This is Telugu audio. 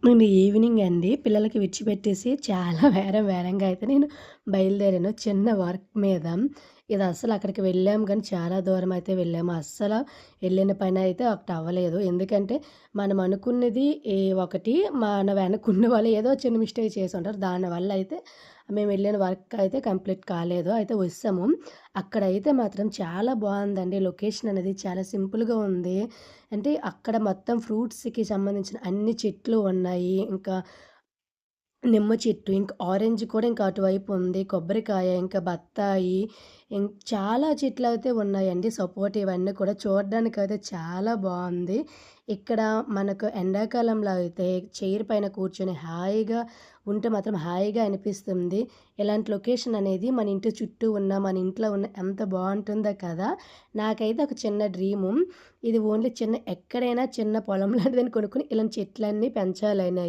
నేను ఈవినింగ్ అండి పిల్లలకి విడిచిపెట్టేసి చాలా వేరంగా అయితే నేను బయలుదేరాను. చిన్న వర్క్ మీద. ఇది అస్సలు అక్కడికి వెళ్ళాము గానీ చాలా దూరం అయితే వెళ్ళాము. అస్సల ఎళ్ళిన పనైతే ఒకటి అవ్వలేదు. ఎందుకంటే మనం అనుకున్నది ఒకటి మన వెనకున్న వాళ్ళు ఏదో చిన్న మిస్టేక్ చేసుంటారు. దానివల్ల అయితే మేమెళ్ళిన వర్క్ అయితే కంప్లీట్ కాలేదు. అయితే వచ్చాము. అక్కడైతే మాత్రం చాలా బావుందండి. లొకేషన్ అనేది చాలా సింపుల్‌గా ఉంది. అంటే అక్కడ మొత్తం ఫ్రూట్స్‌కి సంబంధించిన అన్ని చెట్లు ఉన్నాయి. ఇంకా నిమ్మ చెట్టు, ఇంకా ఆరెంజ్ కూడా ఇంకా అటువైపు ఉంది. కొబ్బరికాయ, ఇంకా బత్తాయి, చాలా చెట్లయితే ఉన్నాయండి. సపోటా ఇవన్నీ కూడా చూడడానికైతే చాలా బావుంది. ఇక్కడ మనకు ఎండాకాలంలో అయితే చైర్ పైన కూర్చొని హాయిగా ఉంటే మాత్రం హాయిగా అనిపిస్తుంది. ఇలాంటి లొకేషన్ అనేది మన ఇంటి చుట్టూ ఉన్న, మన ఇంట్లో ఉన్న ఎంత బావుంటుందో కదా! నాకైతే ఒక చిన్న డ్రీము. ఇది ఓన్లీ చిన్న ఎక్కడైనా చిన్న పొలం లాంటిదని కొనుక్కొని ఇలాంటి చెట్లన్నీ పెంచాలని